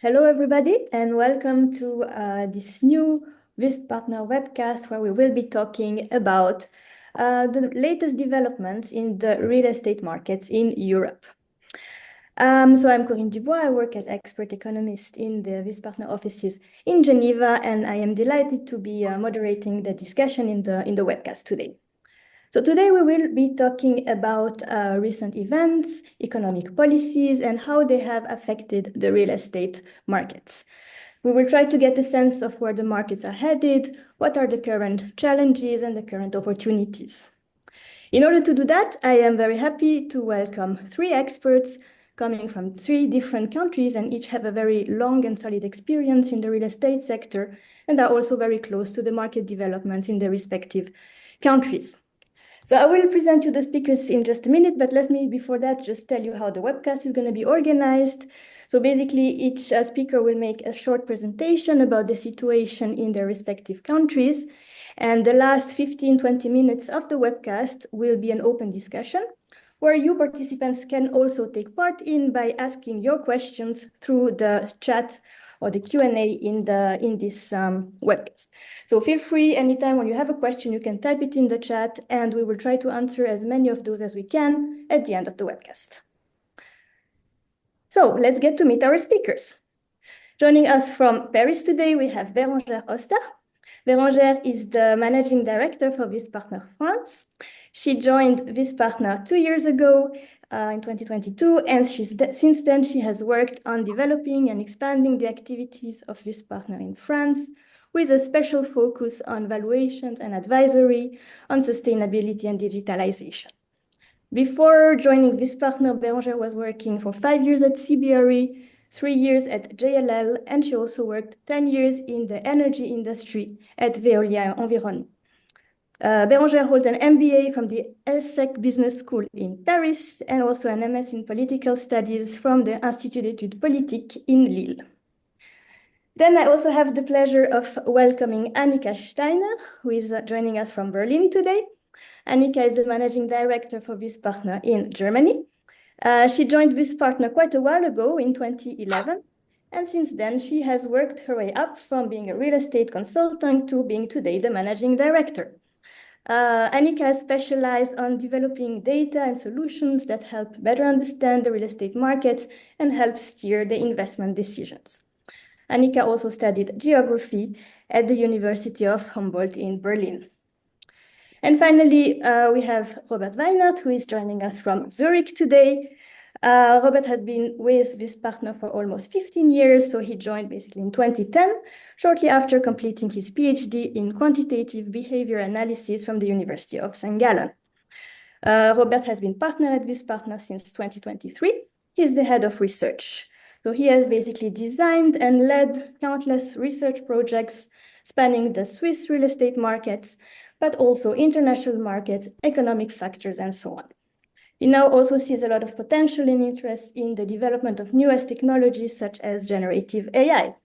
Hello, everybody, and welcome to this new Wüest Partner webcast where we will be talking about the latest developments in the real estate markets in Europe. So I'm Corinne Dubois. I work as expert economist in the Wüest Partner offices in Geneva, and I am delighted to be moderating the discussion in the webcast today. So today we will be talking about recent events, economic policies, and how they have affected the real estate markets. We will try to get a sense of where the markets are headed, what are the current challenges and the current opportunities. In order to do that, I am very happy to welcome three experts coming from three different countries, and each have a very long and solid experience in the real estate sector and are also very close to the market developments in their respective countries. So I will present you the speakers in just a minute, but let me, before that, just tell you how the webcast is going to be organized. So basically, each speaker will make a short presentation about the situation in their respective countries. And the last 15-20 minutes of the webcast will be an open discussion, where you participants can also take part in by asking your questions through the chat or the Q&A in this webcast. So feel free anytime when you have a question, you can type it in the chat and we will try to answer as many of those as we can at the end of the webcast. So let's get to meet our speakers. Joining us from Paris today, we have Bérangère Oster. Bérangère is the Managing Director for Wüest Partner France. She joined Wüest Partner 2 years ago in 2022, and since then she has worked on developing and expanding the activities of Wüest Partner in France with a special focus on valuations and advisory, on sustainability and digitalization. Before joining Wüest Partner, Bérangère was working for 5 years at CBRE, 3 years at JLL, and she also worked 10 years in the energy industry at Veolia Environnement. Bérangère holds an MBA from the ESSEC Business School in Paris and also an MS in Political Studies from the Institut d'études politiques in Lille. Then I also have the pleasure of welcoming Annika Steiner, who is joining us from Berlin today. Annika is the Managing Director for Wüest Partner in Germany. She joined Wüest Partner quite a while ago in 2011, and since then she has worked her way up from being a real estate consultant to being today the Managing Director. Annika has specialized on developing data and solutions that help better understand the real estate markets and help steer the investment decisions. Annika also studied geography at the University of Humboldt in Berlin. And finally, we have Robert Weinert, who is joining us from Zurich today. Robert had been with Wüest Partner for almost 15 years, so he joined basically in 2010, shortly after completing his PhD in quantitative behavior analysis from the University of St. Gallen. Robert has been partner at Wüest Partner since 2023. He's the head of research. So he has basically designed and led countless research projects spanning the Swiss real estate markets, but also international markets, economic factors, and so on. He now also sees a lot of potential and interest in the development of newest technologies such as generative AI.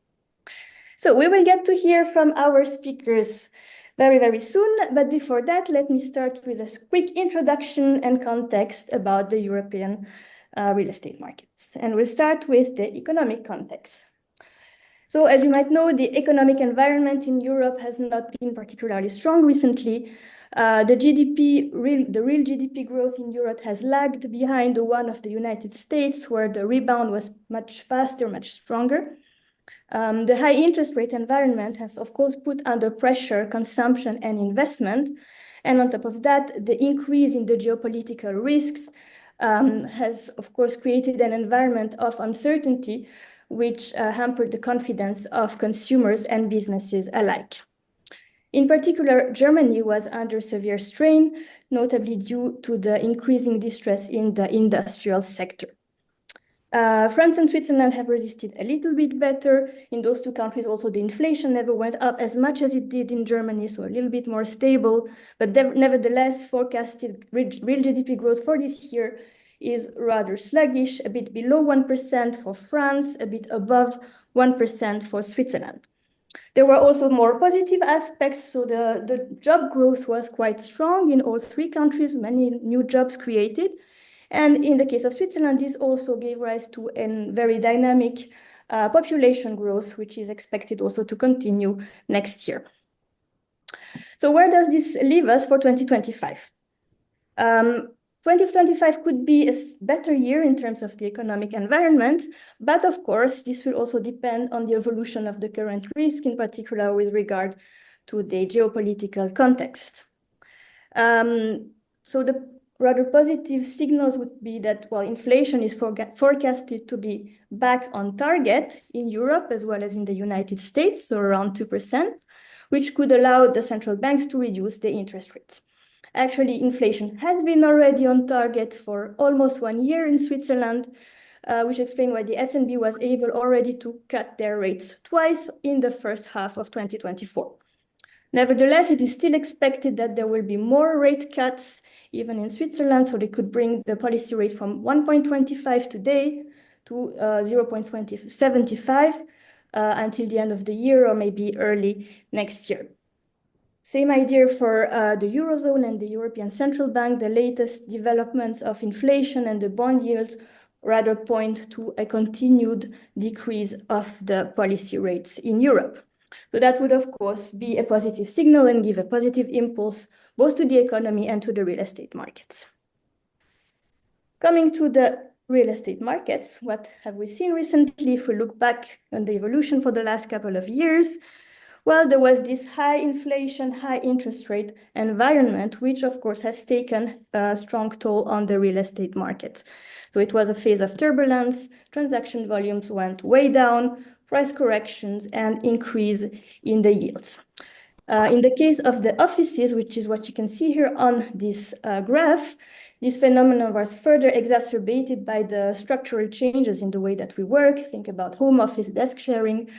So we will get to hear from our speakers very, very soon. But before that, let me start with a quick introduction and context about the European real estate markets. And we'll start with the economic context. So as you might know, the economic environment in Europe has not been particularly strong recently. The real GDP growth in Europe has lagged behind the one of the United States, where the rebound was much faster, much stronger. The high interest rate environment has, of course, put under pressure consumption and investment. And on top of that, the increase in the geopolitical risks has, of course, created an environment of uncertainty, which hampered the confidence of consumers and businesses alike. In particular, Germany was under severe strain, notably due to the increasing distress in the industrial sector. France and Switzerland have resisted a little bit better. In those two countries, also the inflation never went up as much as it did in Germany, so a little bit more stable. But nevertheless, forecasted real GDP growth for this year is rather sluggish, a bit below 1% for France, a bit above 1% for Switzerland. There were also more positive aspects, so the job growth was quite strong in all three countries, many new jobs created. And in the case of Switzerland, this also gave rise to a very dynamic population growth, which is expected also to continue next year. So where does this leave us for 2025? 2025 could be a better year in terms of the economic environment, but of course, this will also depend on the evolution of the current risk, in particular with regard to the geopolitical context. So the rather positive signals would be that, well, inflation is forecasted to be back on target in Europe as well as in the United States, so around 2%, which could allow the central banks to reduce the interest rates. Actually, inflation has been already on target for almost 1 year in Switzerland, which explains why the SNB was able already to cut their rates twice in the first half of 2024. Nevertheless, it is still expected that there will be more rate cuts even in Switzerland, so they could bring the policy rate from 1.25 today to 0.75 until the end of the year or maybe early next year. Same idea for the Eurozone and the European Central Bank. The latest developments of inflation and the bond yields rather point to a continued decrease of the policy rates in Europe. So that would, of course, be a positive signal and give a positive impulse both to the economy and to the real estate markets. Coming to the real estate markets, what have we seen recently? If we look back on the evolution for the last couple of years, well, there was this high inflation, high interest rate environment, which of course has taken a strong toll on the real estate markets. So it was a phase of turbulence, transaction volumes went way down, price corrections and increase in the yields. In the case of the offices, which is what you can see here on this graph, this phenomenon was further exacerbated by the structural changes in the way that we work. Think about home office, desk sharing,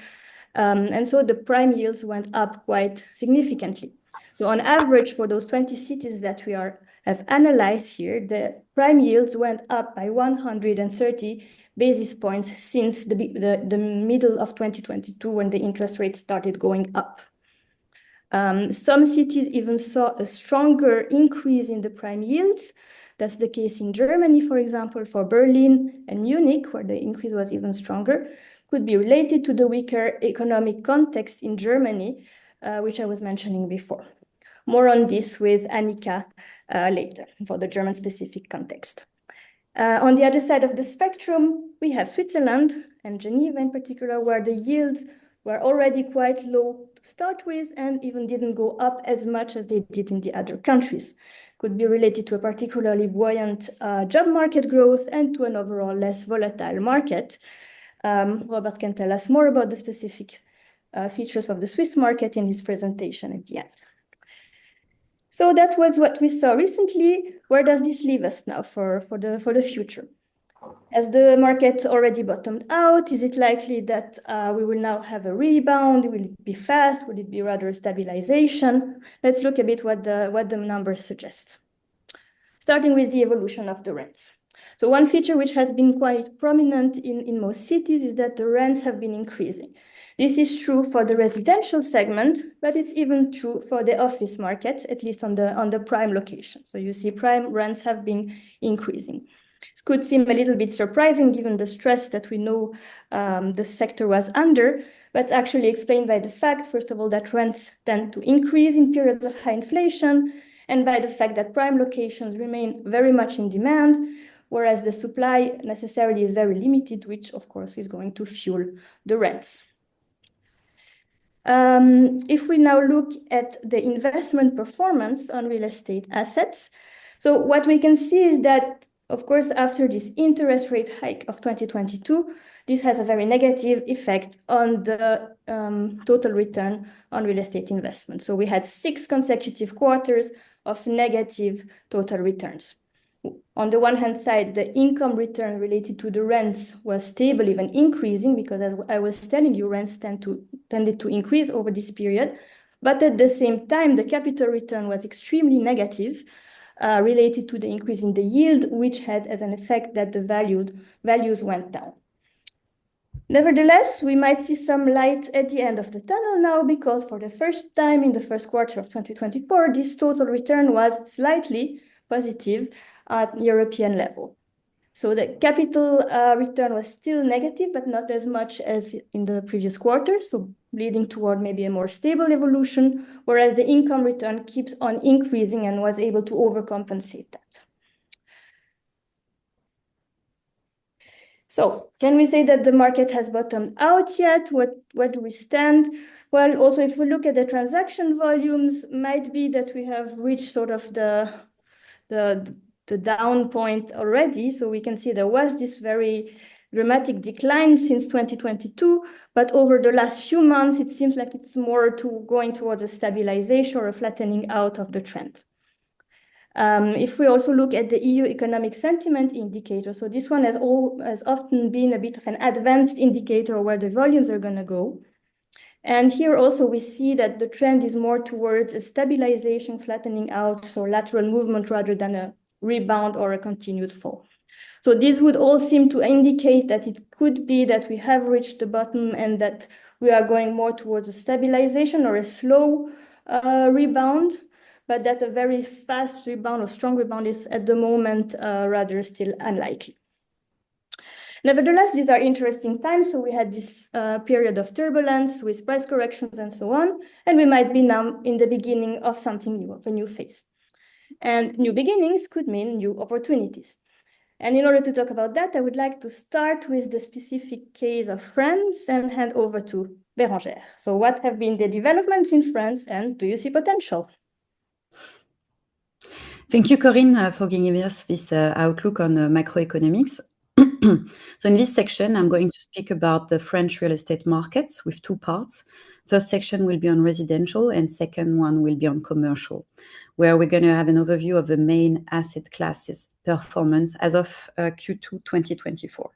and so the prime yields went up quite significantly. So on average, for those 20 cities that we have analyzed here, the prime yields went up by 130 basis points since the middle of 2022 when the interest rates started going up. Some cities even saw a stronger increase in the prime yields. That's the case in Germany, for example, for Berlin and Munich, where the increase was even stronger. Could be related to the weaker economic context in Germany, which I was mentioning before. More on this with Annika later for the German-specific context. On the other side of the spectrum, we have Switzerland and Geneva in particular, where the yields were already quite low to start with and even didn't go up as much as they did in the other countries. Could be related to a particularly buoyant job market growth and to an overall less volatile market. Robert can tell us more about the specific features of the Swiss market in his presentation at the end. So that was what we saw recently. Where does this leave us now for the future? As the market already bottomed out, is it likely that we will now have a rebound? Will it be fast? Will it be rather a stabilization? Let's look a bit what the numbers suggest. Starting with the evolution of the rents. So one feature which has been quite prominent in most cities is that the rents have been increasing. This is true for the residential segment, but it's even true for the office market, at least on the prime location. So you see prime rents have been increasing. It could seem a little bit surprising given the stress that we know the sector was under, but it's actually explained by the fact, first of all, that rents tend to increase in periods of high inflation, and by the fact that prime locations remain very much in demand, whereas the supply necessarily is very limited, which of course is going to fuel the rents. If we now look at the investment performance on real estate assets, so what we can see is that, of course, after this interest rate hike of 2022, this has a very negative effect on the total return on real estate investment. So we had 6 consecutive quarters of negative total returns. On the one hand side, the income return related to the rents was stable, even increasing, because as I was telling you, rents tended to increase over this period. But at the same time, the capital return was extremely negative, related to the increase in the yield, which had as an effect that the values went down. Nevertheless, we might see some light at the end of the tunnel now, because for the first time in the first quarter of 2024, this total return was slightly positive at European level. So the capital return was still negative, but not as much as in the previous quarter, so leading toward maybe a more stable evolution, whereas the income return keeps on increasing and was able to overcompensate that. So can we say that the market has bottomed out yet? Where do we stand? Well, also, if we look at the transaction volumes, might be that we have reached sort of the down point already. So we can see there was this very dramatic decline since 2022, but over the last few months, it seems like it's more going towards a stabilization or a flattening out of the trend. If we also look at the EU economic sentiment indicator, so this one has often been a bit of an advanced indicator where the volumes are going to go. And here also we see that the trend is more towards a stabilization, flattening out, or lateral movement rather than a rebound or a continued fall. So this would all seem to indicate that it could be that we have reached the bottom and that we are going more towards a stabilization or a slow rebound, but that a very fast rebound or strong rebound is at the moment rather still unlikely. Nevertheless, these are interesting times. So we had this period of turbulence with price corrections and so on, and we might be now in the beginning of something new, of a new phase. And new beginnings could mean new opportunities. And in order to talk about that, I would like to start with the specific case of France and hand over to Bérangère. So what have been the developments in France, and do you see potential? Thank you, Corinne, for giving us this outlook on macroeconomics. So in this section, I'm going to speak about the French real estate markets with two parts. First section will be on residential and second one will be on commercial, where we're going to have an overview of the main asset classes performance as of Q2 2024.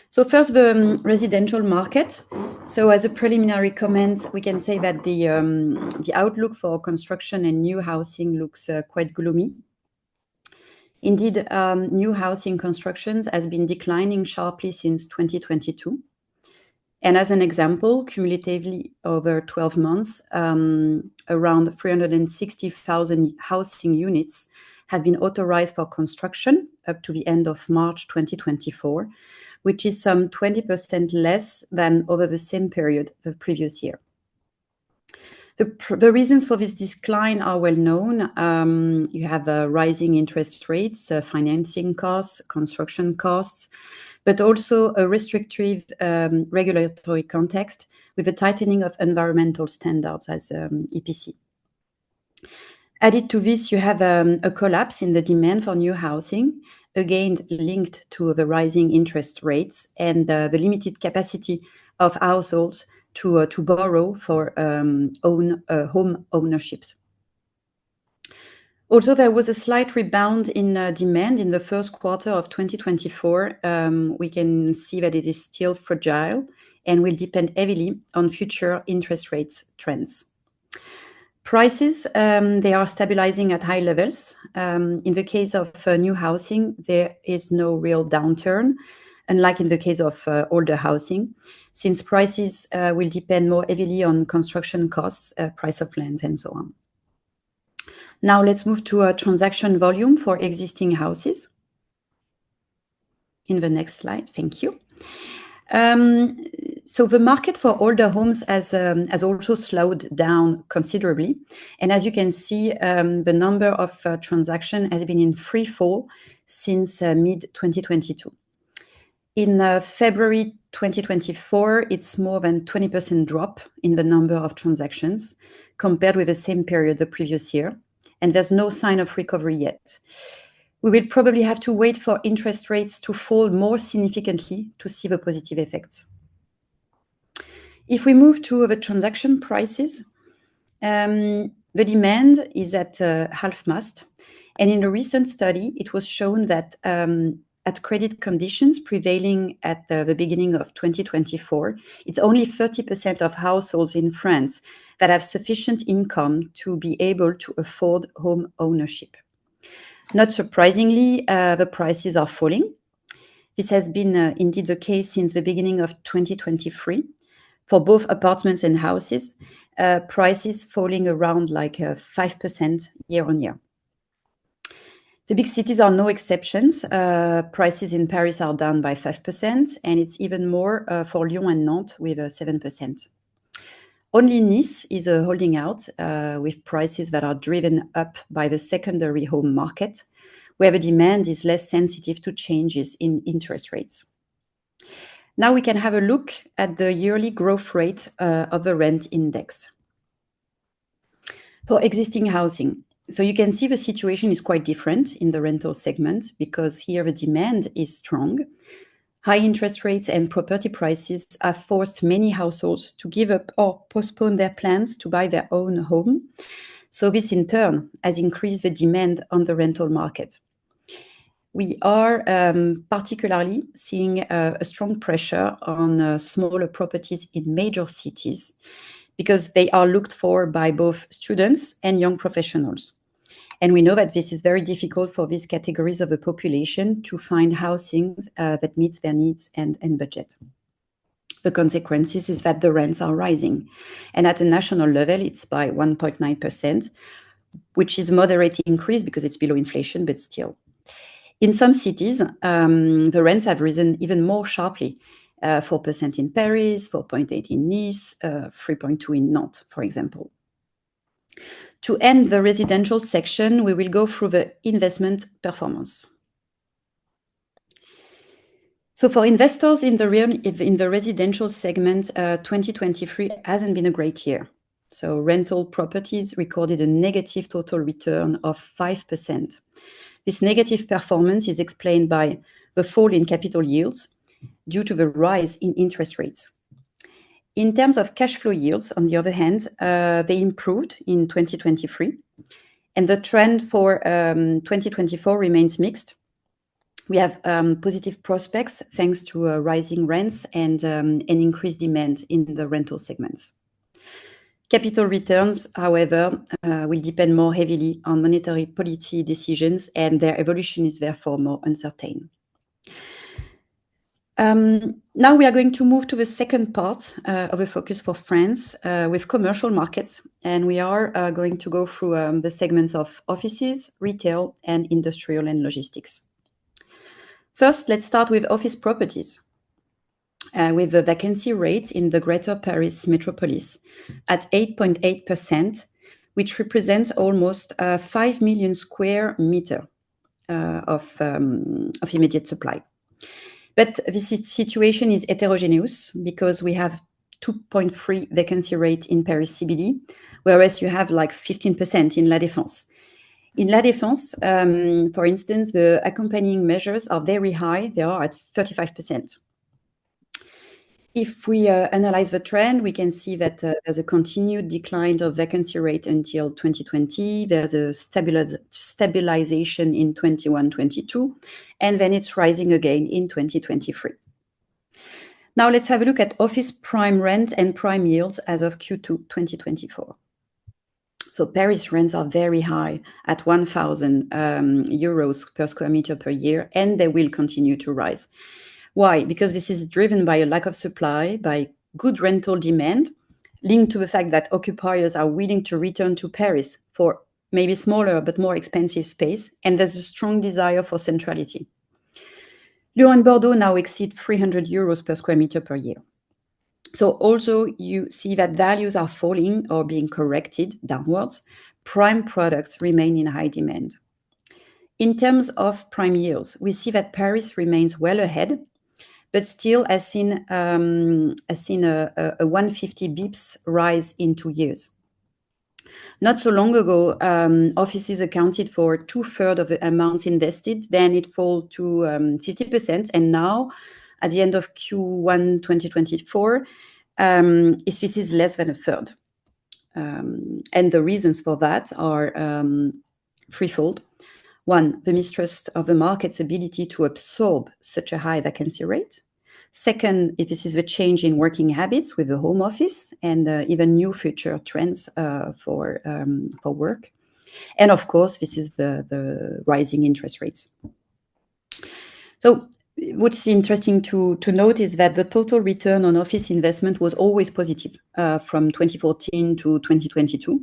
So first, the residential market. So as a preliminary comment, we can say that the outlook for construction and new housing looks quite gloomy. Indeed, new housing constructions has been declining sharply since 2022. And as an example, cumulatively over 12 months, around 360,000 housing units have been authorized for construction up to the end of March 2024, which is some 20% less than over the same period the previous year. The reasons for this decline are well known. You have rising interest rates, financing costs, construction costs, but also a restrictive regulatory context with a tightening of environmental standards as EPC. Added to this, you have a collapse in the demand for new housing, again linked to the rising interest rates and the limited capacity of households to borrow for home ownership. Also, there was a slight rebound in demand in the first quarter of 2024. We can see that it is still fragile and will depend heavily on future interest rates trends. Prices, they are stabilizing at high levels. In the case of new housing, there is no real downturn, unlike in the case of older housing, since prices will depend more heavily on construction costs, price of land, and so on. Now let's move to a transaction volume for existing houses. In the next slide, thank you. So the market for older homes has also slowed down considerably. And as you can see, the number of transactions has been in free fall since mid-2022. In February 2024, it's more than 20% drop in the number of transactions compared with the same period the previous year. And there's no sign of recovery yet. We will probably have to wait for interest rates to fall more significantly to see the positive effects. If we move to the transaction prices, the demand is at half-mast. And in a recent study, it was shown that at credit conditions prevailing at the beginning of 2024, it's only 30% of households in France that have sufficient income to be able to afford home ownership. Not surprisingly, the prices are falling. This has been indeed the case since the beginning of 2023 for both apartments and houses, prices falling around like 5% year on year. The big cities are no exceptions. Prices in Paris are down by 5%, and it's even more for Lyon and Nantes with 7%. Only Nice is holding out with prices that are driven up by the secondary home market, where the demand is less sensitive to changes in interest rates. Now we can have a look at the yearly growth rate of the rent index. For existing housing, so you can see the situation is quite different in the rental segment because here the demand is strong. High interest rates and property prices have forced many households to give up or postpone their plans to buy their own home. So this in turn has increased the demand on the rental market. We are particularly seeing a strong pressure on smaller properties in major cities because they are looked for by both students and young professionals. And we know that this is very difficult for these categories of the population to find housing that meets their needs and budget. The consequences is that the rents are rising. And at a national level, it's by 1.9%, which is a moderate increase because it's below inflation, but still. In some cities, the rents have risen even more sharply, 4% in Paris, 4.8% in Nice, 3.2% in Nantes, for example. To end the residential section, we will go through the investment performance. So for investors in the residential segment, 2023 hasn't been a great year. So rental properties recorded a negative total return of 5%. This negative performance is explained by the fall in capital yields due to the rise in interest rates. In terms of cash flow yields, on the other hand, they improved in 2023, and the trend for 2024 remains mixed. We have positive prospects thanks to rising rents and an increased demand in the rental segments. Capital returns, however, will depend more heavily on monetary policy decisions, and their evolution is therefore more uncertain. Now we are going to move to the second part of a focus for France with commercial markets, and we are going to go through the segments of offices, retail, and industrial and logistics. First, let's start with office properties, with the vacancy rate in the Greater Paris metropolis at 8.8%, which represents almost 5 million square meters of immediate supply. But this situation is heterogeneous because we have 2.3% vacancy rate in Paris CBD, whereas you have like 15% in La Défense. In La Défense, for instance, the accompanying measures are very high. They are at 35%. If we analyze the trend, we can see that there's a continued decline of vacancy rate until 2020. There's a stabilization in 21-22, and then it's rising again in 2023. Now let's have a look at office prime rent and prime yields as of Q2 2024. So Paris rents are very high at 1,000 euros per square meter per year, and they will continue to rise. Why? Because this is driven by a lack of supply, by good rental demand, linked to the fact that occupiers are willing to return to Paris for maybe smaller but more expensive space, and there's a strong desire for centrality. Lyon and Bordeaux now exceed 300 euros per square meter per year. So also you see that values are falling or being corrected downwards. Prime products remain in high demand. In terms of prime yields, we see that Paris remains well ahead, but still has seen a 150 bips rise in 2 years. Not so long ago, offices accounted for 2/3 of the amount invested, then it fell to 50%, and now, at the end of Q1 2024, this is less than a third. And the reasons for that are threefold. One, the mistrust of the market's ability to absorb such a high vacancy rate. Second, this is the change in working habits with the home office and even new future trends for work. And of course, this is the rising interest rates. So what's interesting to note is that the total return on office investment was always positive from 2014 to 2022.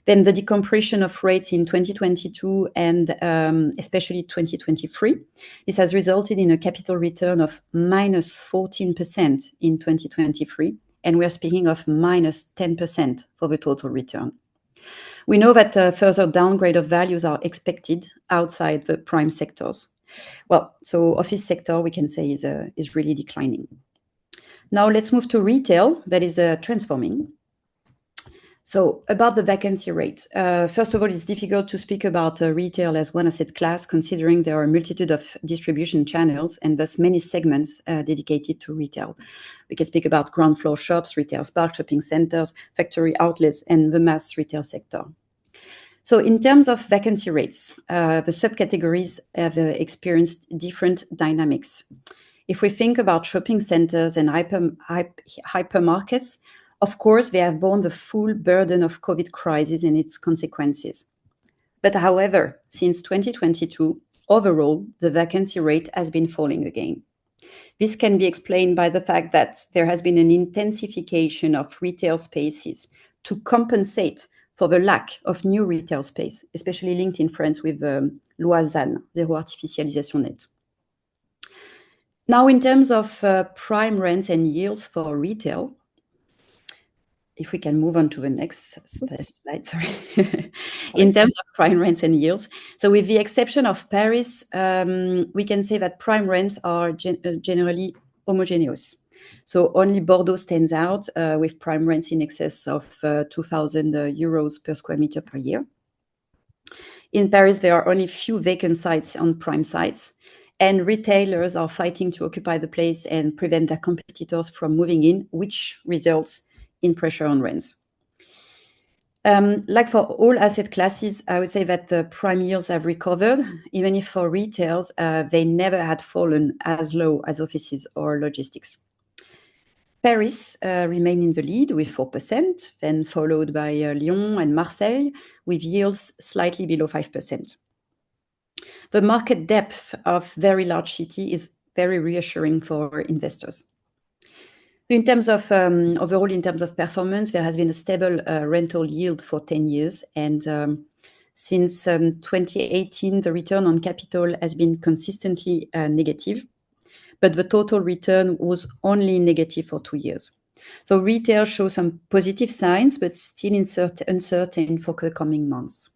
Then the decompression of rates in 2022 and especially 2023. This has resulted in a capital return of minus 14% in 2023, and we are speaking of minus 10% for the total return. We know that further downgrade of values are expected outside the prime sectors. Well, so office sector, we can say, is really declining. Now let's move to retail, that is transforming. So about the vacancy rate, first of all, it's difficult to speak about retail as one asset class, considering there are a multitude of distribution channels and thus many segments dedicated to retail. We can speak about ground floor shops, retail spark, shopping centers, factory outlets, and the mass retail sector. So in terms of vacancy rates, the subcategories have experienced different dynamics. If we think about shopping centers and hypermarkets, of course, they have borne the full burden of COVID crisis and its consequences. But however, since 2022, overall, the vacancy rate has been falling again. This can be explained by the fact that there has been an intensification of retail spaces to compensate for the lack of new retail space, especially linked in France with loi ZAN, Zéro Artificialisation Nette. Now, in terms of prime rents and yields for retail, if we can move on to the next slide, sorry. In terms of prime rents and yields, so with the exception of Paris, we can say that prime rents are generally homogeneous. So only Bordeaux stands out with prime rents in excess of 2,000 euros per square meter per year. In Paris, there are only few vacant sites on prime sites, and retailers are fighting to occupy the place and prevent their competitors from moving in, which results in pressure on rents. Like for all asset classes, I would say that the prime yields have recovered, even if for retails, they never had fallen as low as offices or logistics. Paris remained in the lead with 4%, then followed by Lyon and Marseille, with yields slightly below 5%. The market depth of very large city is very reassuring for investors. In terms of overall, in terms of performance, there has been a stable rental yield for 10 years. And since 2018, the return on capital has been consistently negative, but the total return was only negative for 2 years. So retail shows some positive signs, but still uncertain for the coming months.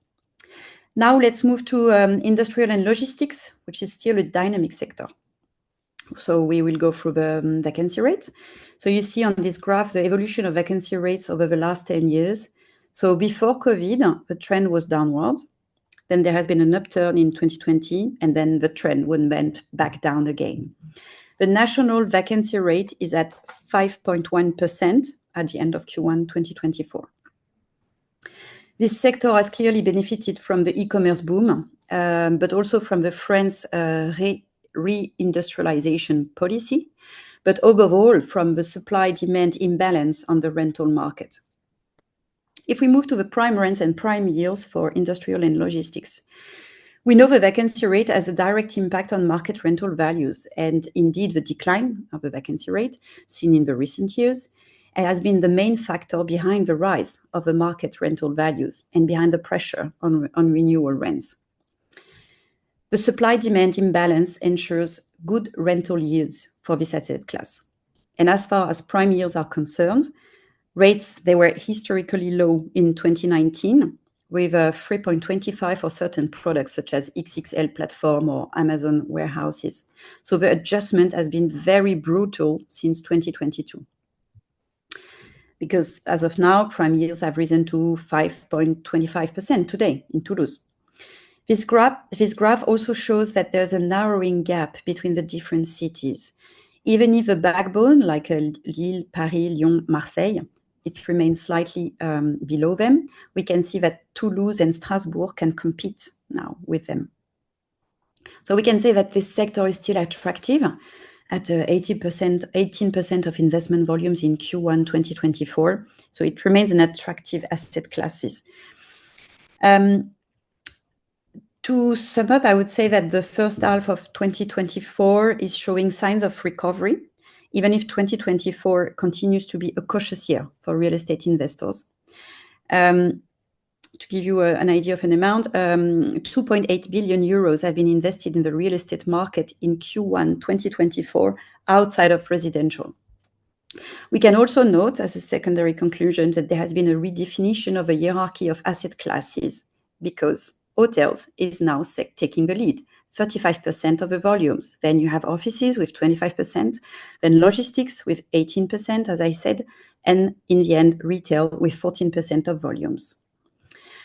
Now let's move to industrial and logistics, which is still a dynamic sector. So we will go through the vacancy rates. So you see on this graph the evolution of vacancy rates over the last 10 years. So before COVID, the trend was downwards. Then there has been an upturn in 2020, and then the trend went back down again. The national vacancy rate is at 5.1% at the end of Q1 2024. This sector has clearly benefited from the e-commerce boom, but also from the French reindustrialization policy, but overall from the supply-demand imbalance on the rental market. If we move to the prime rents and prime yields for industrial and logistics, we know the vacancy rate has a direct impact on market rental values, and indeed the decline of the vacancy rate seen in the recent years has been the main factor behind the rise of the market rental values and behind the pressure on renewal rents. The supply-demand imbalance ensures good rental yields for this asset class. And as far as prime yields are concerned, rates, they were historically low in 2019, with 3.25 for certain products such as XXL platform or Amazon warehouses. So the adjustment has been very brutal since 2022. Because as of now, prime yields have risen to 5.25% today in Toulouse. This graph also shows that there's a narrowing gap between the different cities. Even if the backbone, like Lille, Paris, Lyon, Marseille, it remains slightly below them, we can see that Toulouse and Strasbourg can compete now with them. So we can say that this sector is still attractive at 18% of investment volumes in Q1 2024. So it remains an attractive asset classes. To sum up, I would say that the first half of 2024 is showing signs of recovery, even if 2024 continues to be a cautious year for real estate investors. to give you an idea of an amount, 2.8 billion euros have been invested in the real estate market in Q1 2024 outside of residential. We can also note, as a secondary conclusion, that there has been a redefinition of a hierarchy of asset classes because hotels is now taking the lead, 35% of the volumes. Then you have offices with 25%, then logistics with 18%, as I said, and in the end, retail with 14% of volumes.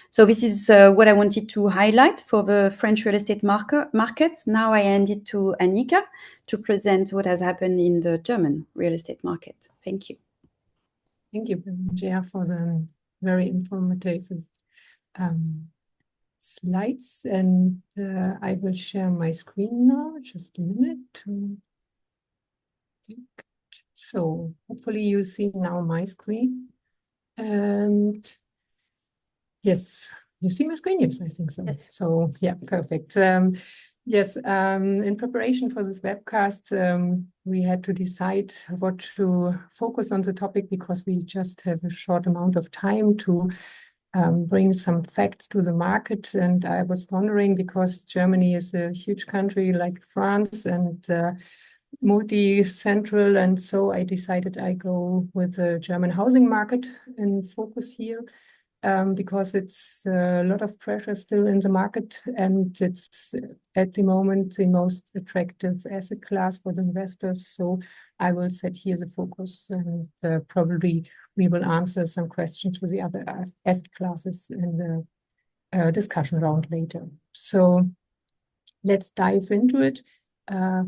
So this is what I wanted to highlight for the French real estate markets. Now I hand it to Annika to present what has happened in the German real estate market. Thank you. Thank you, Bérangère, for the very informative slides. And I will share my screen now. Just a minute. So hopefully you see now my screen. And yes, you see my screen? Yes, I think so. Yes. So yeah, perfect. Yes, in preparation for this webcast, we had to decide what to focus on the topic because we just have a short amount of time to bring some facts to the market. And I was wondering, because Germany is a huge country like France and multi-central, and so I decided I go with the German housing market in focus here. Because it's a lot of pressure still in the market, and it's at the moment the most attractive asset class for the investors. So I will set here the focus, and probably we will answer some questions with the other asset classes in the discussion round later. So let's dive into it. I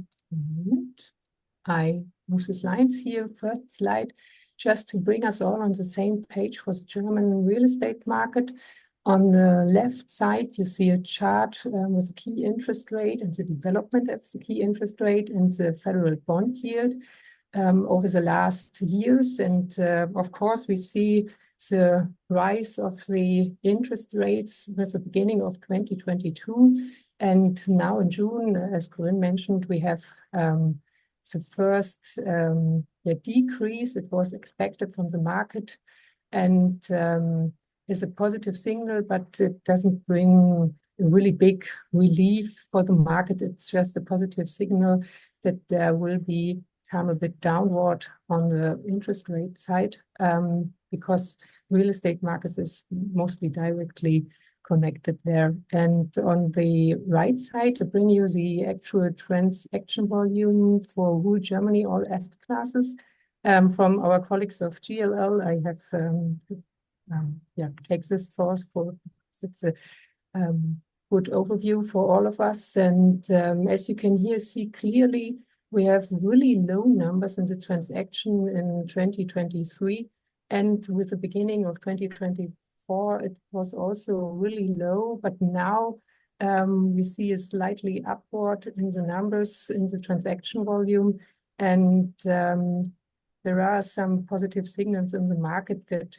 move the slides here. First slide, just to bring us all on the same page for the German real estate market. On the left side, you see a chart with the key interest rate and the development of the key interest rate and the federal bond yield over the last years. And of course, we see the rise of the interest rates with the beginning of 2022. And now in June, as Corinne mentioned, we have the first decrease. It was expected from the market and is a positive signal, but it doesn't bring a really big relief for the market. It's just a positive signal that there will come a bit downward on the interest rate side because real estate markets is mostly directly connected there. And on the right side, to bring you the actual transaction volume for whole Germany, all asset classes. From our colleagues of GLL, I have take this source for it's a good overview for all of us. And as you can here see clearly, we have really low numbers in the transaction in 2023, and with the beginning of 2024, it was also really low, but now we see a slightly upward in the numbers in the transaction volume, and there are some positive signals in the market that,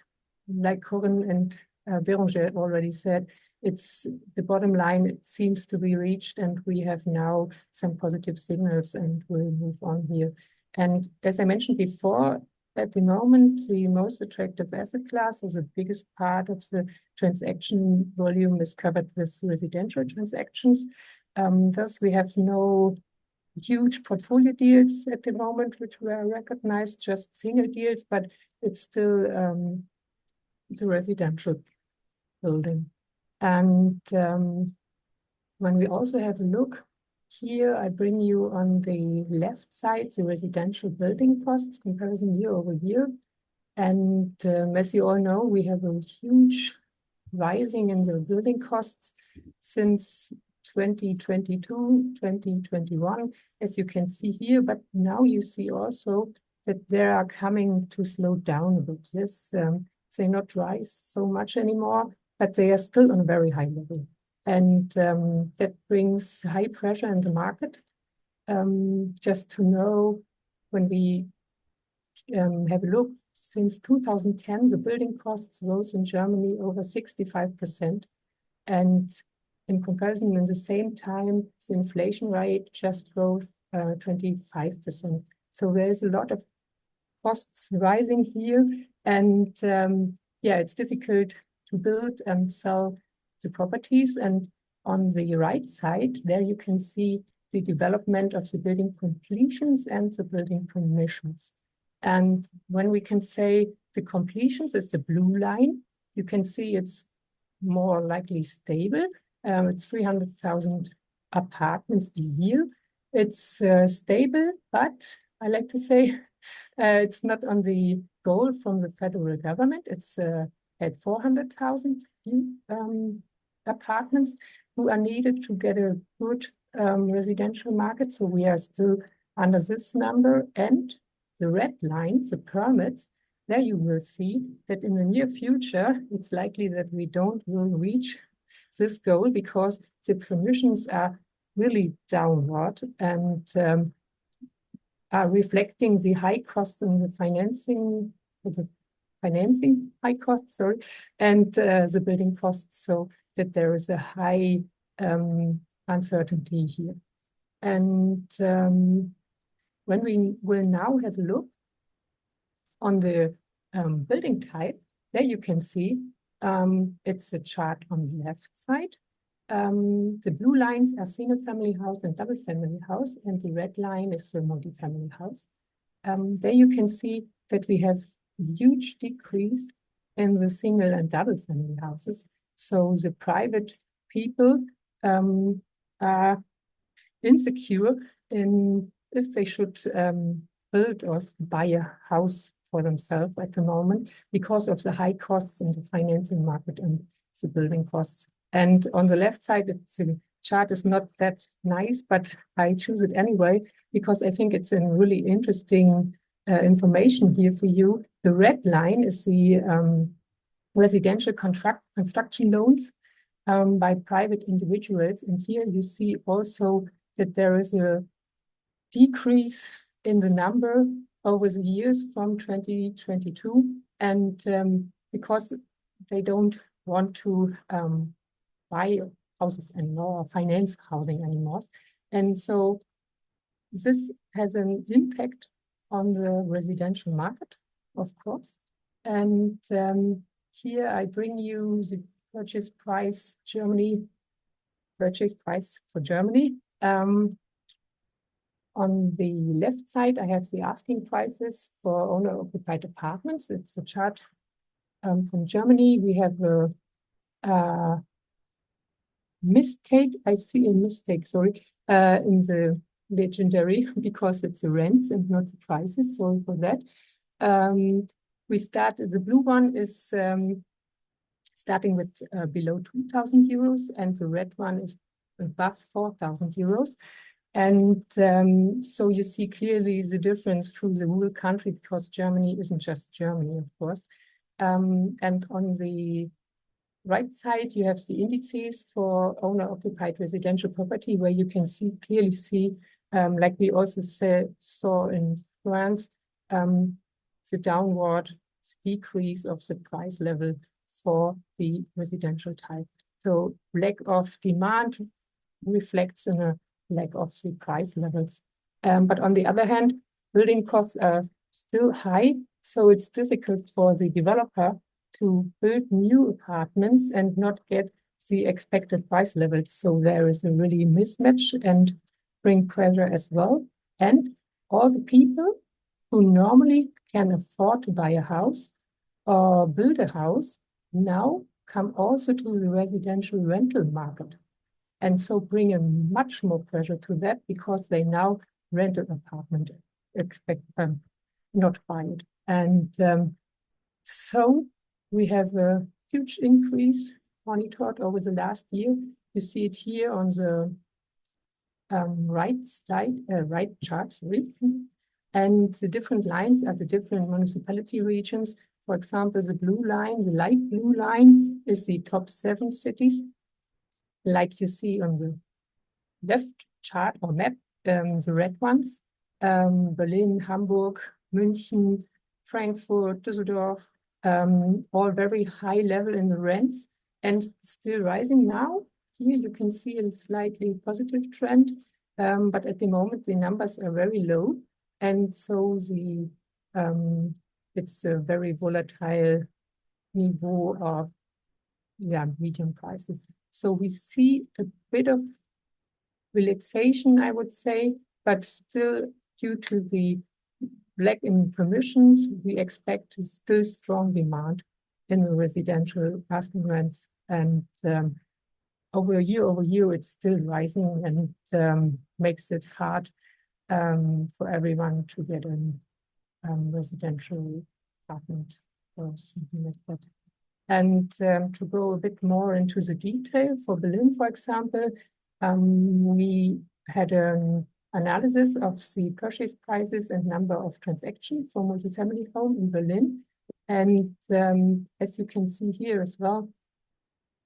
like Corinne and Bérangère already said, it's the bottom line, it seems to be reached, and we have now some positive signals, and we'll move on here. And as I mentioned before, at the moment, the most attractive asset class, or the biggest part of the transaction volume, is covered with residential transactions. Thus, we have no huge portfolio deals at the moment, which were recognized, just single deals, but it's still the residential building. And when we also have a look here, I bring you on the left side the residential building costs comparison year over year. And as you all know, we have a huge rising in the building costs since 2022, 2021, as you can see here. But now you see also that they are coming to slow down a bit. Yes, they not rise so much anymore, but they are still on a very high level. And that brings high pressure in the market. Just to know, when we have a look, since 2010, the building costs rose in Germany over 65%. And in comparison, in the same time, the inflation rate just rose 25%. So there is a lot of costs rising here. And yeah, it's difficult to build and sell the properties. And on the right side, there you can see the development of the building completions and the building permissions. And when we can say the completions is the blue line, you can see it's more likely stable. It's 300,000 apartments a year. It's stable, but I like to say it's not on the goal from the federal government. It's at 400,000 apartments who are needed to get a good residential market. So we are still under this number. And the red line, the permits, there you will see that in the near future, it's likely that we will reach this goal because the permissions are really downward and are reflecting the high cost in the financing high costs, and the building costs, so that there is a high uncertainty here. And when we will now have a look on the building type, there you can see it's a chart on the left side. The blue lines are single family house and double family house, and the red line is the multi-family house. There you can see that we have a huge decrease in the single and double family houses. So the private people are insecure in if they should build or buy a house for themselves at the moment because of the high costs in the financing market and the building costs. And on the left side, the chart is not that nice, but I choose it anyway because I think it's a really interesting information here for you. The red line is the residential construction loans by private individuals. And here you see also that there is a decrease in the number over the years from 2022. And because they don't want to buy houses anymore or finance housing anymore. And so this has an impact on the residential market, of course. And here I bring you the purchase price for Germany. On the left side, I have the asking prices for owner-occupied apartments. It's a chart from Germany. We have a mistake. I see a mistake, sorry, in the legendary because it's the rents and not the prices. Sorry for that. We start, the blue one is starting with below 2,000 euros, and the red one is above 4,000 euros. And so you see clearly the difference through the whole country because Germany isn't just Germany, of course. And on the right side, you have the indices for owner-occupied residential property, where you can clearly see, like we also saw in France, the downward decrease of the price level for the residential type. So lack of demand reflects in a lack of the price levels. But on the other hand, building costs are still high, so it's difficult for the developer to build new apartments and not get the expected price levels. So there is a really mismatch and bring pressure as well. And all the people who normally can afford to buy a house or build a house now come also to the residential rental market. And so bring a much more pressure to that because they now rent an apartment, not buy it. And so we have a huge increase monitored over the last year. You see it here on the right chart, sorry. And the different lines are the different municipality regions. For example, the blue line, the light blue line is the top 7 cities. Like you see on the left chart or map, the red ones, Berlin, Hamburg, München, Frankfurt, Düsseldorf, all very high level in the rents and still rising now. Here you can see a slightly positive trend, but at the moment the numbers are very low. And so it's a very volatile niveau of medium prices. So we see a bit of relaxation, I would say, but still due to the lack in permissions, we expect still strong demand in the residential asking rents, and over year, it's still rising, and makes it hard for everyone to get a residential apartment or something like that. And to go a bit more into the detail, for Berlin, for example, we had an analysis of the purchase prices and number of transactions for multifamily home in Berlin. And as you can see here as well,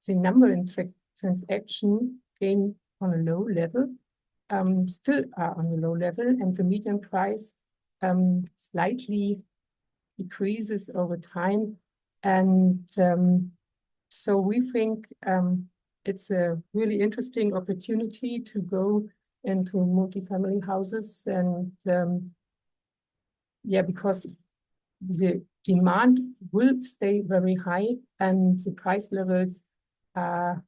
the number in transaction gain on a low level, still are on a low level, and the median price slightly decreases over time. And so we think it's a really interesting opportunity to go into multifamily houses, and because the demand will stay very high and the price levels are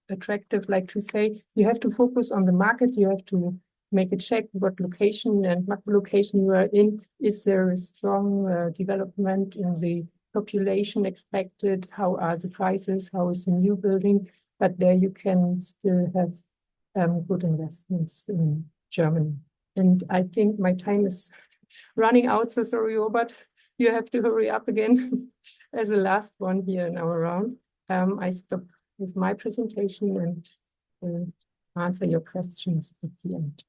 attractive. Like to say, you have to focus on the market, you have to make a check what location and macro location you are in. Is there a strong development in the population expected? How are the prices? How is the new building? But there you can still have good investments in Germany. And I think my time is running out, so sorry, Robert, you have to hurry up again as the last one here in our round. I stop with my presentation and will answer your questions at the end.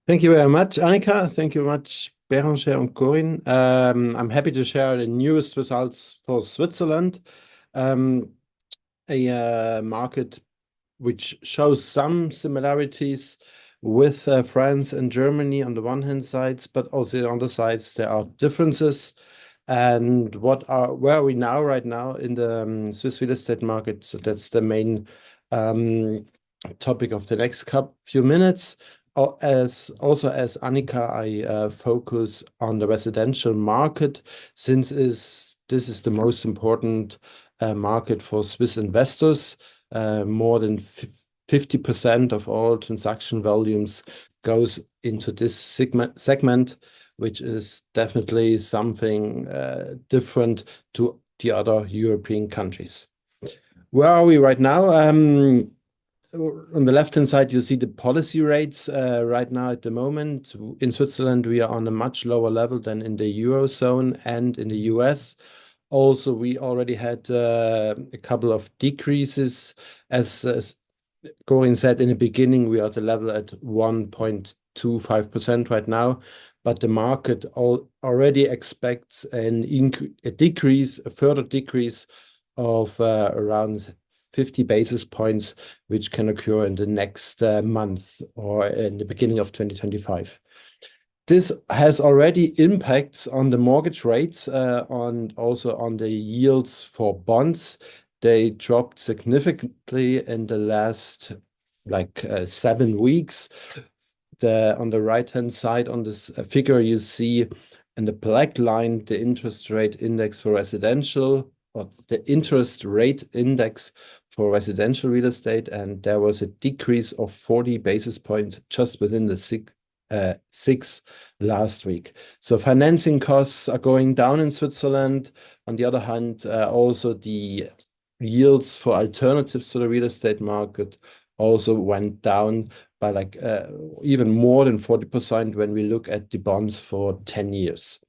Thank you very much, Annika. Thank you very much, Béranger and Corinne. I'm happy to share the newest results for Switzerland, a market which shows some similarities with France and Germany on the one hand sides, but also on the sides there are differences. And where are we now right now in the Swiss real estate market? So that's the main topic of the next few minutes. As Annika, I focus on the residential market, since this is the most important market for Swiss investors. More than 50% of all transaction volumes goes into this segment, which is definitely something different to the other European countries. Where are we right now? On the left-hand side, you see the policy rates right now at the moment. In Switzerland, we are on a much lower level than in the Eurozone and in the US. Also, we already had a couple of decreases. As Corinne said in the beginning, we are at a level at 1.25% right now, but the market already expects a further decrease of around 50 basis points, which can occur in the next month or in the beginning of 2025. This has already impacts on the mortgage rates, also on the yields for bonds. They dropped significantly in the last 7 weeks. On the right-hand side on this figure, you see in the black line the interest rate index for residential, or the interest rate index for residential real estate, and there was a decrease of 40 basis points just within the six last week. So financing costs are going down in Switzerland. On the other hand, also the yields for alternatives to the real estate market also went down by even more than 40% when we look at the bonds for 10 years.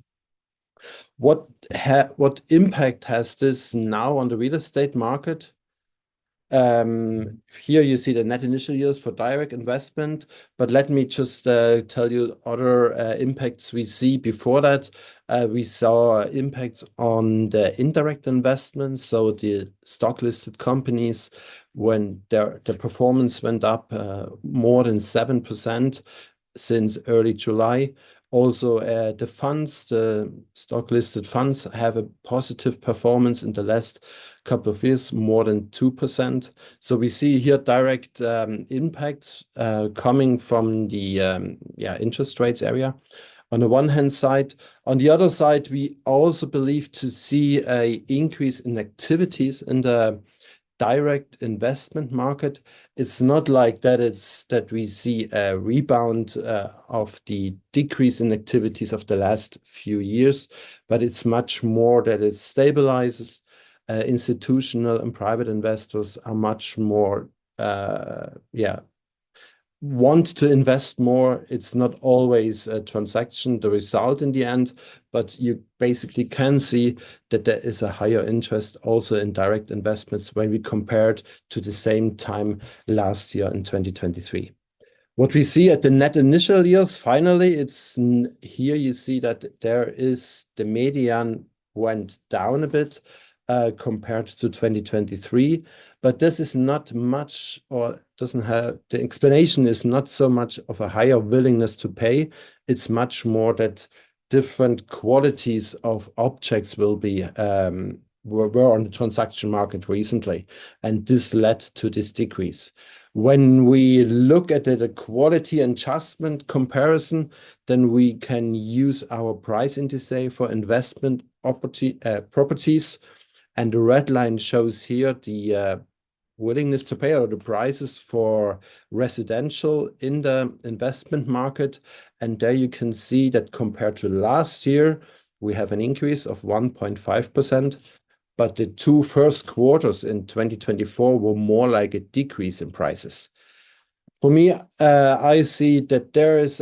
What impact has this now on the real estate market? Here you see the net initial yields for direct investment, but let me just tell you other impacts we see before that. We saw impacts on the indirect investments, so the stock listed companies, when their performance went up more than 7% since early July. Also, the stock listed funds have a positive performance in the last couple of years, more than 2%. So we see here direct impacts coming from the interest rates area. on the one hand side. On the other side, we also believe to see an increase in activities in the direct investment market. It's not like that we see a rebound of the decrease in activities of the last few years, but it's much more that it stabilizes. Institutional and private investors are much more want to invest more. It's not always a transaction, the result in the end, but you basically can see that there is a higher interest also in direct investments when we compared to the same time last year in 2023. What we see at the net initial yields, finally, here you see that there is the median went down a bit compared to 2023, but this is not much, or doesn't have, the explanation is not so much of a higher willingness to pay. It's much more that different qualities of objects will be were on the transaction market recently, and this led to this decrease. When we look at the quality adjustment comparison, then we can use our price indices for investment properties, and the red line shows here the willingness to pay, or the prices for residential in the investment market. And there you can see that compared to last year, we have an increase of 1.5%. But the two first quarters in 2024 were more like a decrease in prices. For me, I see that there is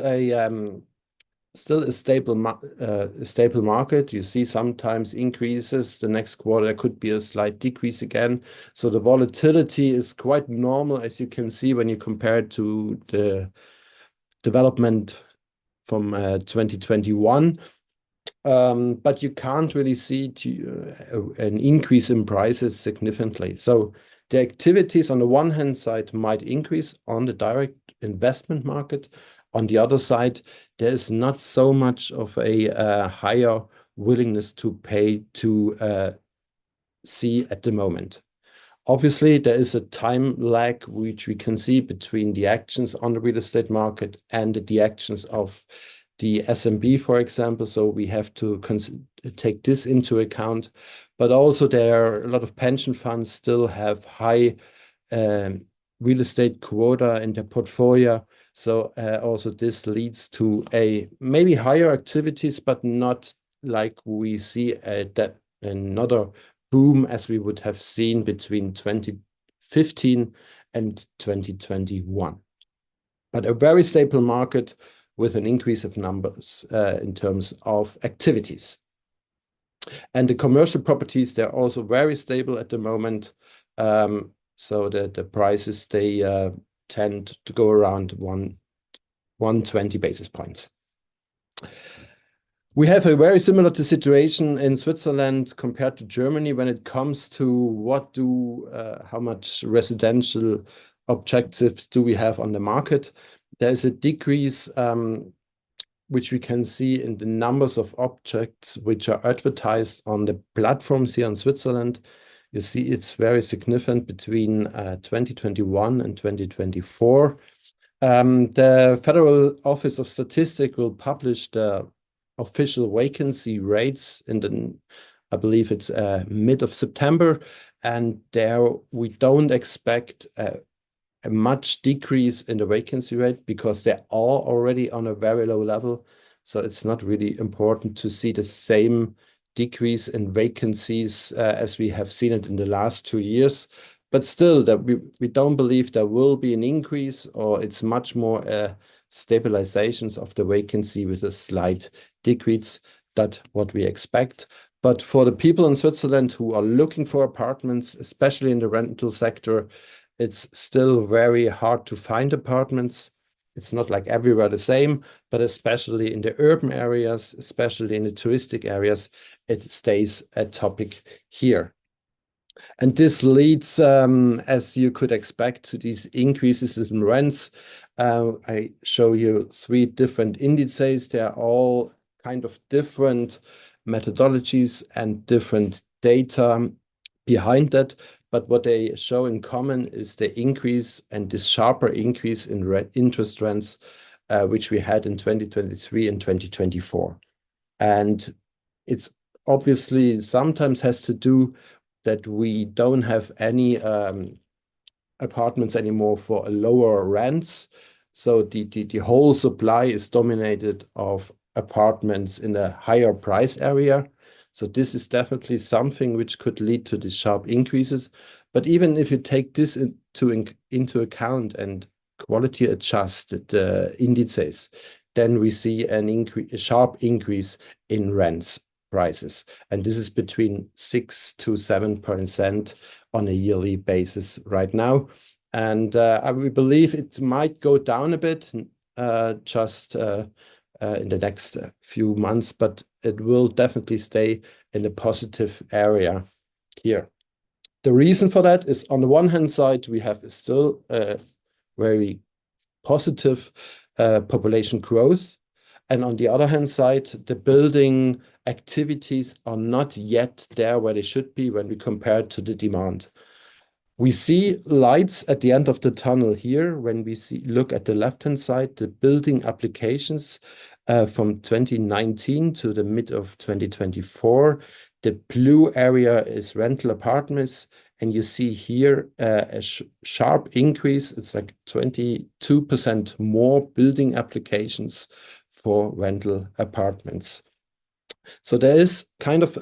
still a stable market. You see sometimes increases. The next quarter there could be a slight decrease again. So the volatility is quite normal, as you can see when you compare it to the development from 2021. But you can't really see an increase in prices significantly. So the activities on the one hand side might increase on the direct investment market. On the other side, there is not so much of a higher willingness to pay to see at the moment. Obviously, there is a time lag which we can see between the actions on the real estate market and the actions of the SMB, for example. So we have to take this into account. But also there are a lot of pension funds still have high real estate quota in their portfolio. So also this leads to a maybe higher activities, but not like we see another boom as we would have seen between 2015 and 2021. But a very stable market with an increase of numbers in terms of activities. And the commercial properties, they're also very stable at the moment. So the prices, they tend to go around 120 basis points. We have a very similar situation in Switzerland compared to Germany when it comes to how much residential objectives do we have on the market. There's a decrease which we can see in the numbers of objects which are advertised on the platforms here in Switzerland. You see it's very significant between 2021 and 2024. The Federal Office of Statistics will publish the official vacancy rates I believe it's mid of September, and there we don't expect a much decrease in the vacancy rate because they're all already on a very low level. So it's not really important to see the same decrease in vacancies as we have seen it in the last 2 years. But still, that we don't believe there will be an increase, or it's much more stabilizations of the vacancy with a slight decrease. That's what we expect. But for the people in Switzerland who are looking for apartments, especially in the rental sector, it's still very hard to find apartments. It's not like everywhere the same, but especially in the urban areas, especially in the touristic areas, it stays a topic here. And this leads, as you could expect, to these increases in rents. I show you 3 different indices. They are all kind of different methodologies and different data behind that. But what they show in common is the increase and this sharper increase in interest rents which we had in 2023 and 2024. And it's obviously sometimes has to do that we don't have any apartments anymore for lower rents. So the whole supply is dominated of apartments in a higher price area. So this is definitely something which could lead to the sharp increases. But even if you take this into account and quality adjusted indices, then we see a sharp increase in rents prices. And this is between 6 to 7% on a yearly basis right now. And we believe it might go down a bit just in the next few months, but it will definitely stay in a positive area here. The reason for that is, on the one hand side, we have still very positive population growth. And on the other hand side, the building activities are not yet there where they should be when we compare it to the demand. We see lights at the end of the tunnel here. When we look at the left-hand side, the building applications from 2019 to the mid of 2024. The blue area is rental apartments. And you see here a sharp increase. It's like 22% more building applications for rental apartments. So there is kind of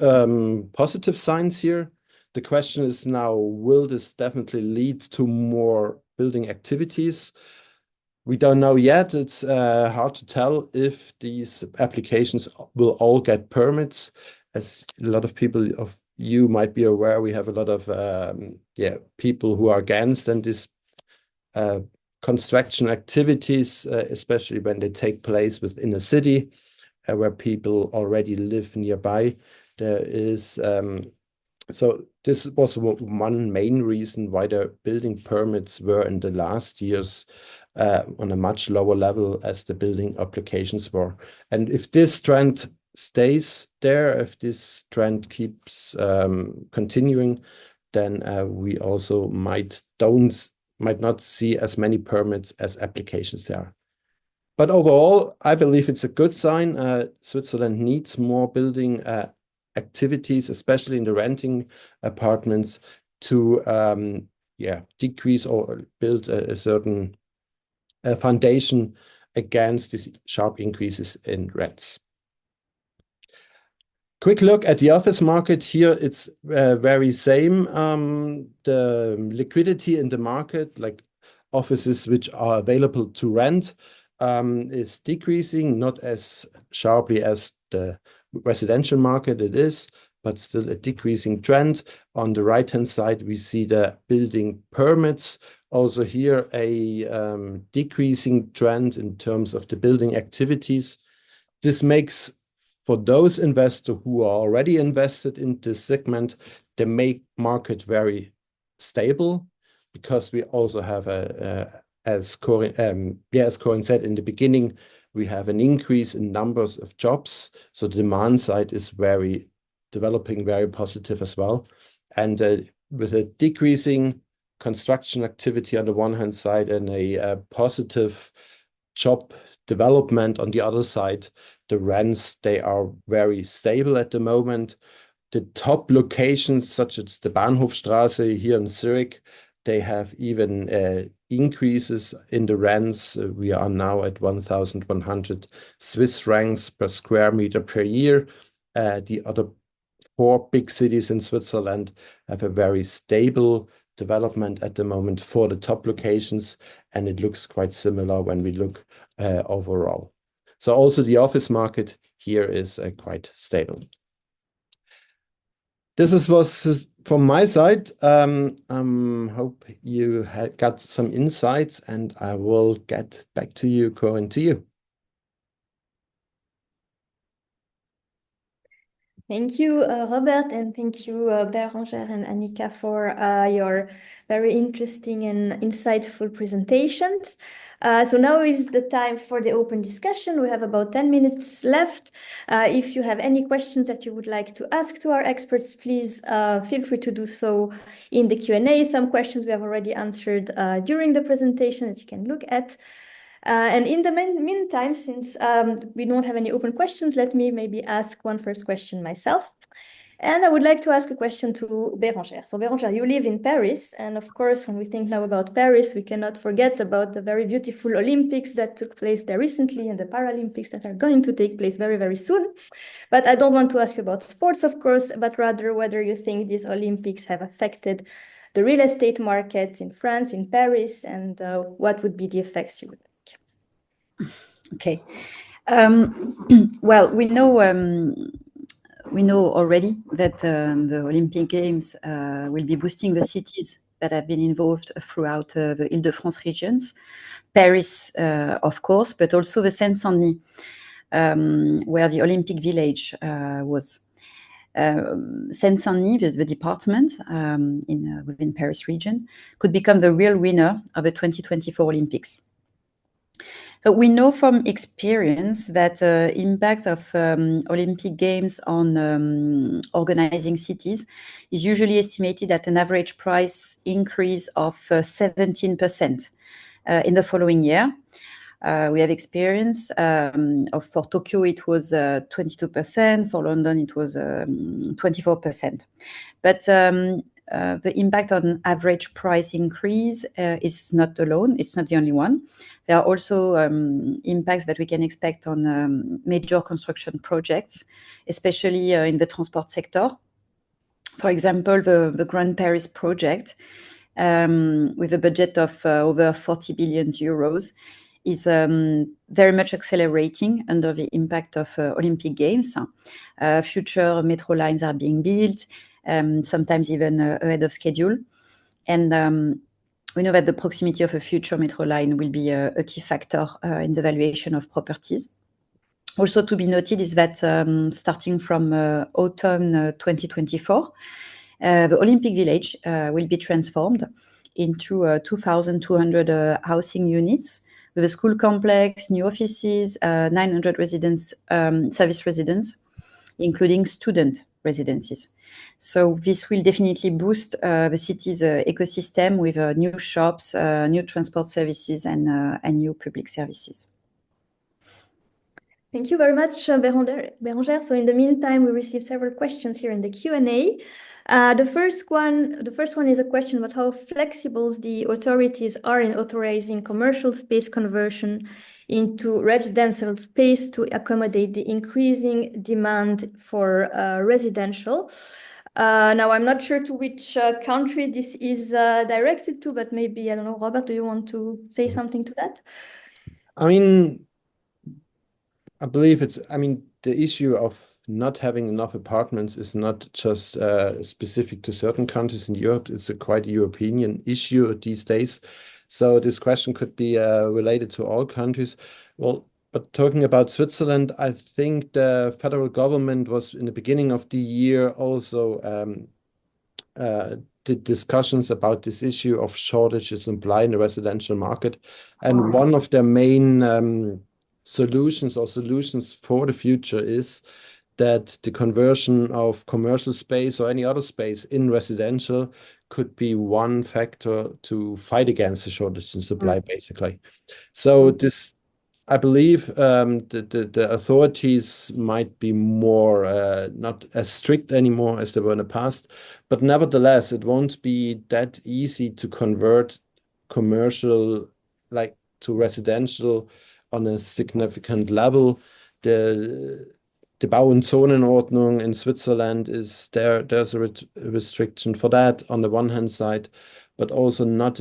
positive signs here. The question is now, will this definitely lead to more building activities? We don't know yet. It's hard to tell if these applications will all get permits. As a lot of people of you might be aware, we have a lot of people who are against and this construction activities, especially when they take place within a city where people already live nearby. There is so this was one main reason why the building permits were in the last years on a much lower level as the building applications were. And if this trend stays there, if this trend keeps continuing, then we also might not see as many permits as applications there. But overall, I believe it's a good sign. Switzerland needs more building activities, especially in the renting apartments, to decrease or build a certain foundation against these sharp increases in rents. Quick look at the office market here. It's very same. The liquidity in the market, like offices which are available to rent, is decreasing, not as sharply as the residential market it is, but still a decreasing trend. On the right-hand side, we see the building permits. Also here, a decreasing trend in terms of the building activities. This makes, for those investors who are already invested in this segment, the market very stable, because we also have as Corinne said in the beginning, we have an increase in numbers of jobs. So the demand side is developing very positive as well. And with a decreasing construction activity on the one hand side and a positive job development on the other side, the rents, they are very stable at the moment. The top locations, such as the Bahnhofstraße here in Zurich, they have even increases in the rents. We are now at 1,100 Swiss francs per square meter per year. The other 4 big cities in Switzerland have a very stable development at the moment for the top locations, and it looks quite similar when we look overall. So also the office market here is quite stable. This was from my side. Hope you got some insights, and I will get back to you, Corinne, to you. Thank you, Robert, and thank you, Bérangère and Annika, for your very interesting and insightful presentations. So now is the time for the open discussion. We have about 10 minutes left. If you have any questions that you would like to ask to our experts, please feel free to do so in the Q&A. Some questions we have already answered during the presentation that you can look at. And in the meantime, since we don't have any open questions, let me maybe ask one first question myself. And I would like to ask a question to Bérangère. So Bérangère, you live in Paris. And of course, when we think now about Paris, we cannot forget about the very beautiful Olympics that took place there recently and the Paralympics that are going to take place very, very soon. But I don't want to ask you about sports, of course, but rather whether you think these Olympics have affected the real estate market in France, in Paris, and what would be the effects you would think? Okay. Well, we know already that the Olympic Games will be boosting the cities that have been involved throughout the Île-de-France regions. Paris, of course, but also the Seine-Saint-Denis, where the Olympic Village was. Seine-Saint-Denis, the department within Paris region, could become the real winner of the 2024 Olympics. So we know from experience that impact of Olympic Games on organizing cities is usually estimated at an average price increase of 17% in the following year. We have experience for Tokyo, it was 22%. For London, it was 24%. But the impact on average price increase is not alone. It's not the only one. There are also impacts that we can expect on major construction projects, especially in the transport sector. For example, the Grand Paris project, with a budget of over 40 billion euros, is very much accelerating under the impact of Olympic Games. Future metro lines are being built, sometimes even ahead of schedule. And we know that the proximity of a future metro line will be a key factor in the valuation of properties. Also to be noted is that starting from autumn 2024, the Olympic Village will be transformed into 2,200 housing units with a school complex, new offices, 900 residents, service residents, including student residences. So this will definitely boost the city's ecosystem with new shops, new transport services, and new public services. Thank you very much, Bérangère. So in the meantime, we received several questions here in the Q&A. The first one is a question about how flexible the authorities are in authorizing commercial space conversion into residential space to accommodate the increasing demand for residential. Now, I'm not sure to which country this is directed to, but maybe, I don't know, Robert, do you want to say something to that? I mean, I believe the issue of not having enough apartments is not just specific to certain countries in Europe. It's a quite European issue these days. So this question could be related to all countries. Well, but talking about Switzerland, I think the federal government was in the beginning of the year also did discussions about this issue of shortages and supply in the residential market. And one of their main solutions for the future is that the conversion of commercial space or any other space in residential could be one factor to fight against the shortage in supply, basically. So this, I believe, the authorities might be more not as strict anymore as they were in the past, but nevertheless, it won't be that easy to convert commercial to residential on a significant level. The Bau- und Zonenordnung in Switzerland is there's a restriction for that on the one hand side, but also not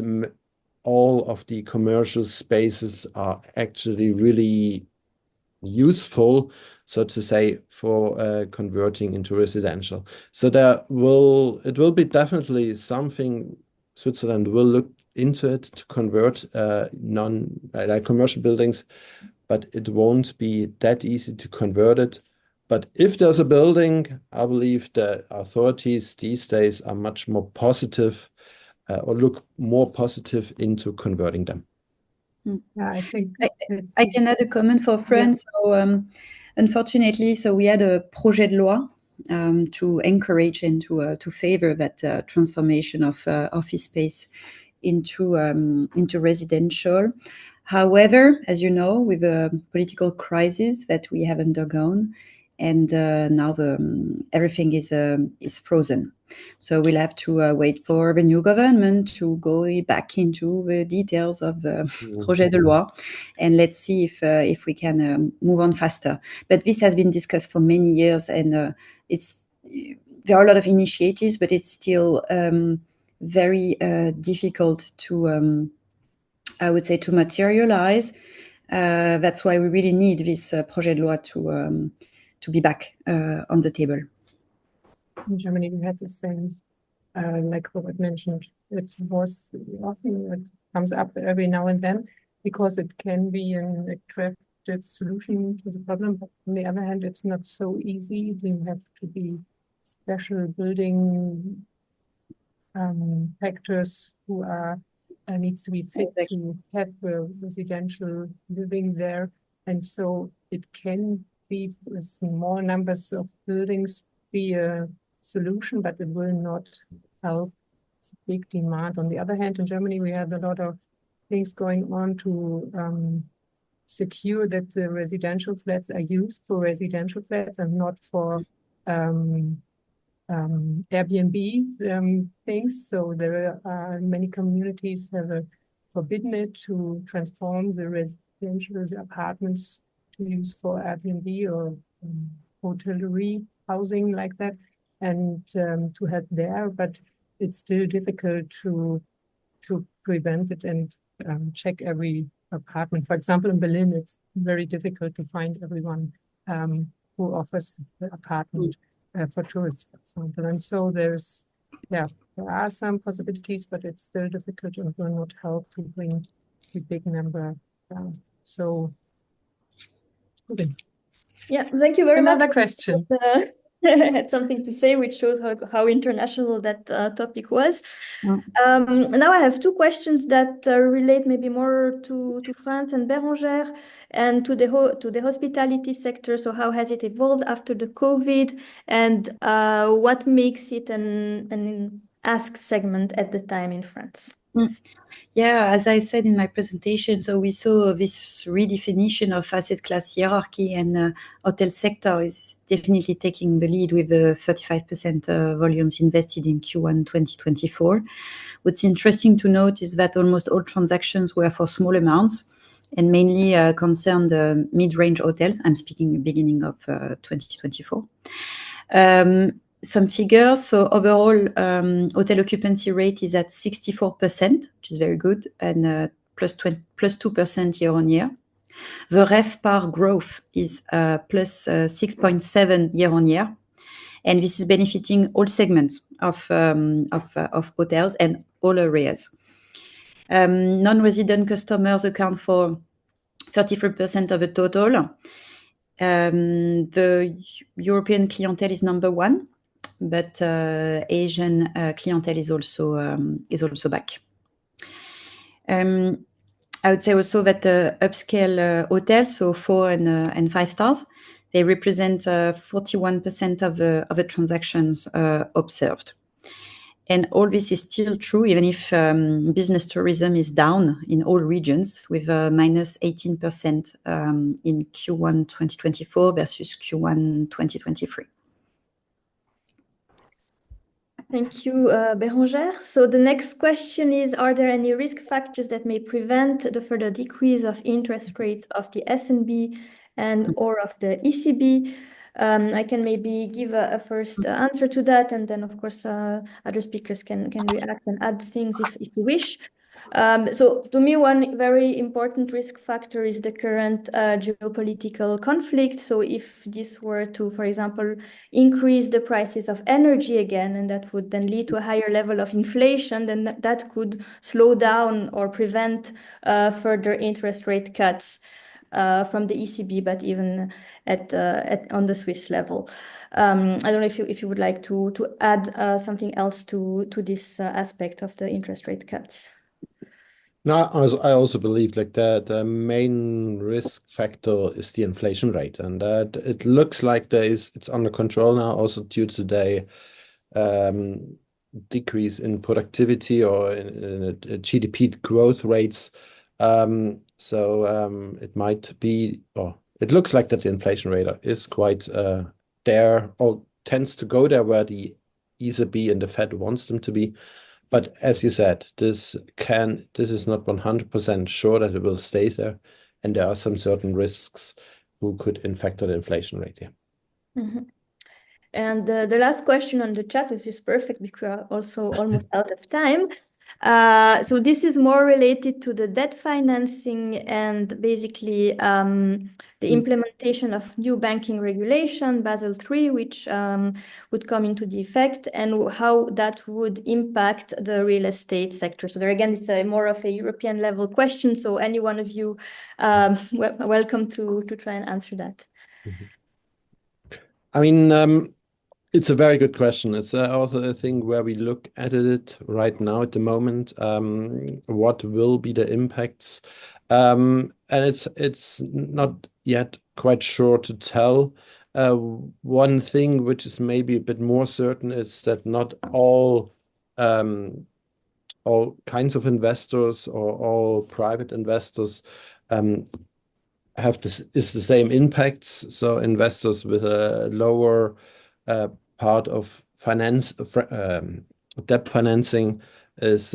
all of the commercial spaces are actually really useful, so to say, for converting into residential. So it will be definitely something Switzerland will look into it to convert commercial buildings, but it won't be that easy to convert it. But if there's a building, I believe the authorities these days are much more positive or look more positive into converting them. Yeah, I think I can add a comment for France. Yeah. So, unfortunately, we had a projet de loi to encourage and to favor that transformation of office space into residential. However, as you know, with the political crisis that we have undergone, and now everything is frozen. So we'll have to wait for the new government to go back into the details of the projet de loi, and let's see if we can move on faster. But this has been discussed for many years, and there are a lot of initiatives, but it's still very difficult to, I would say, to materialize. That's why we really need this projet de loi to be back on the table. In Germany, we had the same, like Robert mentioned, it was often, it comes up every now and then because it can be an attractive solution to the problem. But on the other hand, it's not so easy. You have to be special building factors who are needs to be fit to have residential living there, and so it can be small numbers of buildings be a solution, but it will not help big demand. On the other hand, in Germany, we have a lot of things going on to secure that the residential flats are used for residential flats and not for Airbnb things. So there are many communities have forbidden it to transform the residential apartments to use for Airbnb or hotellerie housing like that, and to help there. But it's still difficult to prevent it and check every apartment. For example, in Berlin, it's very difficult to find everyone who offers the apartment for tourists, for example. And so there are some possibilities, but it's still difficult and will not help to bring the big number down. So, yeah, thank you very much. Another question. Had something to say, which shows how international that topic was. Now I have two questions that relate maybe more to France and Bérengère and to the hospitality sector. So how has it evolved after the COVID, and what makes it an asked segment at the time in France? Yeah, as I said in my presentation, so we saw this redefinition of asset class hierarchy, and hotel sector is definitely taking the lead with the 35% volumes invested in Q1 2024. What's interesting to note is that almost all transactions were for small amounts and mainly concerned mid-range hotels. I'm speaking beginning of 2024. Some figures. So overall, hotel occupancy rate is at 64%, which is very good, and plus 2% year on year. The RevPAR growth is plus 6.7 year on year, and this is benefiting all segments of hotels and all areas. Non-resident customers account for 33% of the total. The European clientele is number one, but Asian clientele is also back. I would say also that upscale hotels, so 4 and 5 stars, they represent 41% of the transactions observed. And all this is still true, even if business tourism is down in all regions, with minus 18% in Q1 2024 versus Q1 2023. Thank you, Bérengère. So the next question is, are there any risk factors that may prevent the further decrease of interest rates of the SNB and or of the ECB? I can maybe give a first answer to that, and then, of course, other speakers can react and add things if you wish. So to me, one very important risk factor is the current geopolitical conflict. So if this were to, for example, increase the prices of energy again, and that would then lead to a higher level of inflation, then that could slow down or prevent further interest rate cuts from the ECB, but even on the Swiss level. I don't know if you would like to add something else to this aspect of the interest rate cuts. No, I also believe like the main risk factor is the inflation rate, and that it looks like it's under control now, also due to the decrease in productivity or in GDP growth rates. So it might be, or it looks like that the inflation rate is quite there, or tends to go there where the ECB and the Fed wants them to be. But as you said, this is not 100% sure that it will stay there, and there are some certain risks who could factor the inflation rate here. Mm-hmm. And the last question on the chat, which is perfect because we are also almost out of time. So this is more related to the debt financing and basically the implementation of new banking regulation, Basel III, which would come into the effect, and how that would impact the real estate sector. So there again, it's more of a European level question. So any one of you, welcome to try and answer that. I mean, it's a very good question. It's also a thing where we look at it right now at the moment. What will be the impacts? And it's not yet quite sure to tell. One thing which is maybe a bit more certain is that not all kinds of investors or all private investors have the same impacts. So investors with a lower part of debt financing is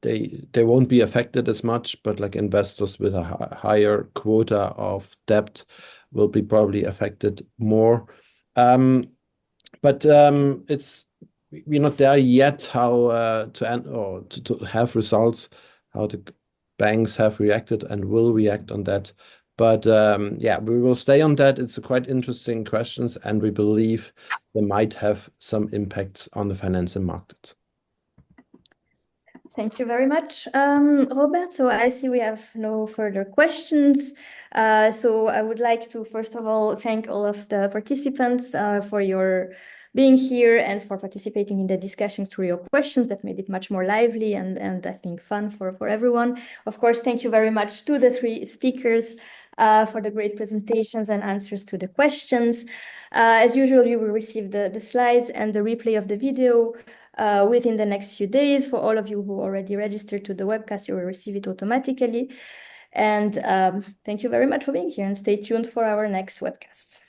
they won't be affected as much, but like investors with a higher quota of debt will be probably affected more. But we're not there yet how to have results, how the banks have reacted and will react on that. But yeah, we will stay on that. It's a quite interesting questions, and we believe they might have some impacts on the financing market. Thank you very much, Robert. So I see we have no further questions. So I would like to, first of all, thank all of the participants for your being here and for participating in the discussions through your questions that made it much more lively and I think fun for everyone. Of course, thank you very much to the three speakers for the great presentations and answers to the questions. As usual, you will receive the slides and the replay of the video within the next few days. For all of you who already registered to the webcast, you will receive it automatically. And thank you very much for being here, and stay tuned for our next webcast.